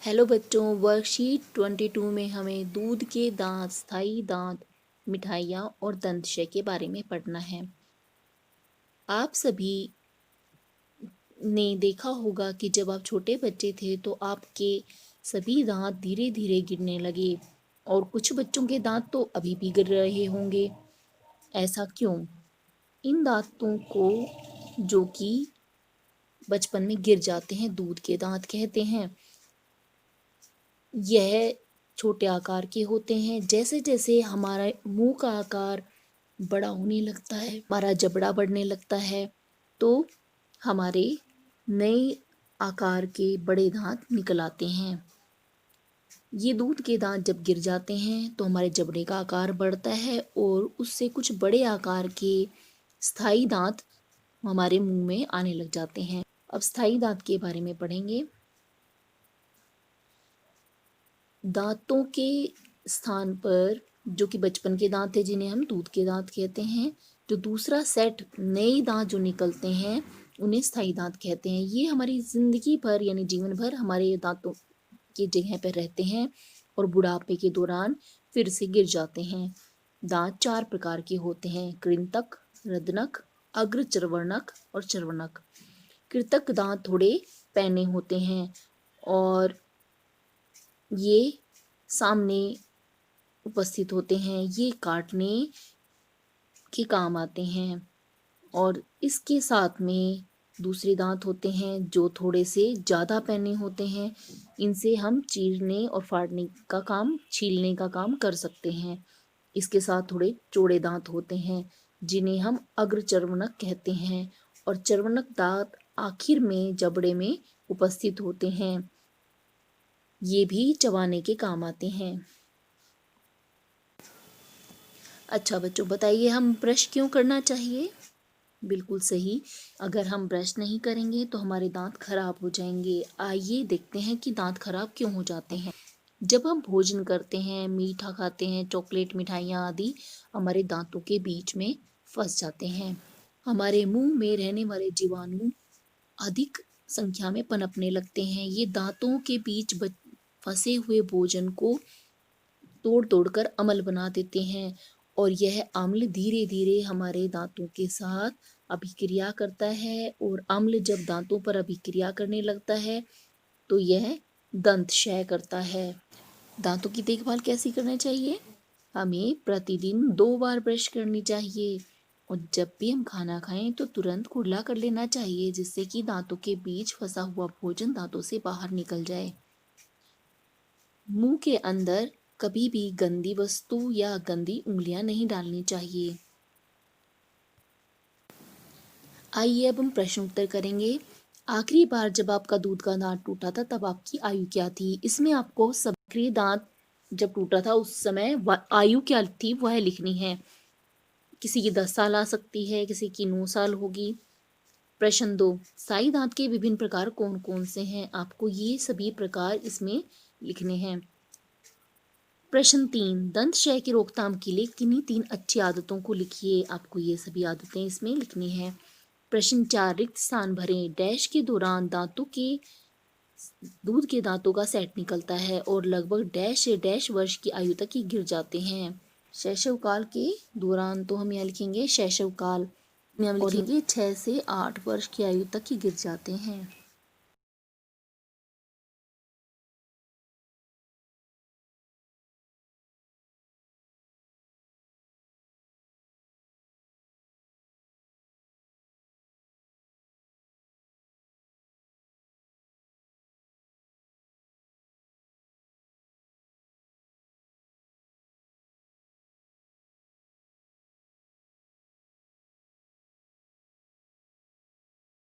Hello बच्चों, worksheet 22 में हमें दूध के दांत, स्थायी दांत, मिठाइयाँ और दंतशय के बारे में पढ़ना है। आप सभी ने देखा होगा कि जब आप छोटे बच्चे थे तो आपके सभी दांत धीरे धीरे गिरने लगे और कुछ बच्चों के दांत तो अभी भी गिर रहे होंगे। ऐसा क्यों? इन दांतों को जो कि बचपन में गिर जाते हैं, दूध के दांत कहते हैं। यह छोटे आकार के होते हैं। जैसे जैसे हमारा मुंह का आकार बड़ा होने लगता है, हमारा जबड़ा बढ़ने लगता है, तो हमारे नए आकार के बड़े दांत निकल आते हैं। ये दूध के दांत जब गिर जाते हैं तो हमारे जबड़े का आकार बढ़ता है और उससे कुछ बड़े आकार के स्थायी दांत हमारे मुंह में आने लग जाते हैं। अब स्थायी दांत के बारे में पढ़ेंगे। दांतों के स्थान पर जो कि बचपन के दांत है, जिन्हें हम दूध के दांत कहते हैं, जो दूसरा सेट नए दांत जो निकलते हैं उन्हें स्थायी दांत कहते हैं। ये हमारी जिंदगी भर यानी जीवन भर हमारे दांतों की जगह पर रहते हैं और बुढ़ापे के दौरान फिर से गिर जाते हैं। दांत 4 प्रकार के होते हैं: कृंतक, रदनक, अग्र चर्वणक और चर्वणक। कृंतक दांत थोड़े पैने होते हैं और ये सामने उपस्थित होते हैं। ये काटने के काम आते हैं और इसके साथ में दूसरे दांत होते हैं जो थोड़े से ज़्यादा पैने होते हैं। इनसे हम चीरने और फाड़ने का काम, छीलने का काम कर सकते हैं। इसके साथ थोड़े चौड़े दांत होते हैं जिन्हें हम अग्रचर्वणक कहते हैं और चर्वणक दांत आखिर में जबड़े में उपस्थित होते हैं। ये भी चबाने के काम आते हैं। अच्छा बच्चों, बताइए हम ब्रश क्यों करना चाहिए? बिल्कुल सही। अगर हम ब्रश नहीं करेंगे तो हमारे दांत खराब हो जाएंगे। आइए देखते हैं कि दांत खराब क्यों हो जाते हैं। जब हम भोजन करते हैं, मीठा खाते हैं, चॉकलेट, मिठाइयाँ आदि हमारे दांतों के बीच में फंस जाते हैं। हमारे मुंह में रहने वाले जीवाणु अधिक संख्या में पनपने लगते हैं। ये दांतों के बीच फंसे हुए भोजन को तोड़ तोड़ कर अम्ल बना देते हैं और यह अम्ल धीरे धीरे हमारे दांतों के साथ अभिक्रिया करता है और अम्ल जब दांतों पर अभिक्रिया करने लगता है तो यह दंत क्षय करता है। दांतों की देखभाल कैसी करनी चाहिए? हमें प्रतिदिन 2 बार ब्रश करनी चाहिए और जब भी हम खाना खाएं तो तुरंत कुल्ला कर लेना चाहिए, जिससे कि दांतों के बीच फंसा हुआ भोजन दांतों से बाहर निकल जाए। मुंह के अंदर कभी भी गंदी वस्तु या गंदी उंगलियां नहीं डालनी चाहिए। आइए अब हम प्रश्न उत्तर करेंगे। आखिरी बार जब आपका दूध का दांत टूटा था तब आपकी आयु क्या थी? इसमें आपको आखिरी दांत जब टूटा था उस समय आयु क्या थी वह लिखनी है। किसी की 10 साल आ सकती है, किसी की 9 साल होगी। प्रश्न 2, स्थायी दांत के विभिन्न प्रकार कौन कौन से हैं? आपको ये सभी प्रकार इसमें लिखने हैं। प्रश्न 3, दंत क्षय की रोकथाम के लिए किन्हीं 3 अच्छी आदतों को लिखिए। आपको ये सभी आदतें इसमें लिखनी है। प्रश्न 4, रिक्त स्थान भरें। डैश के दौरान दूध के दांतों का सेट निकलता है और लगभग डैश से डैश वर्ष की आयु तक ही गिर जाते हैं। शैशव काल के दौरान तो हम यहाँ लिखेंगे शैशव काल में हम लिखेंगे 6 से 8 वर्ष की आयु तक ही गिर जाते हैं।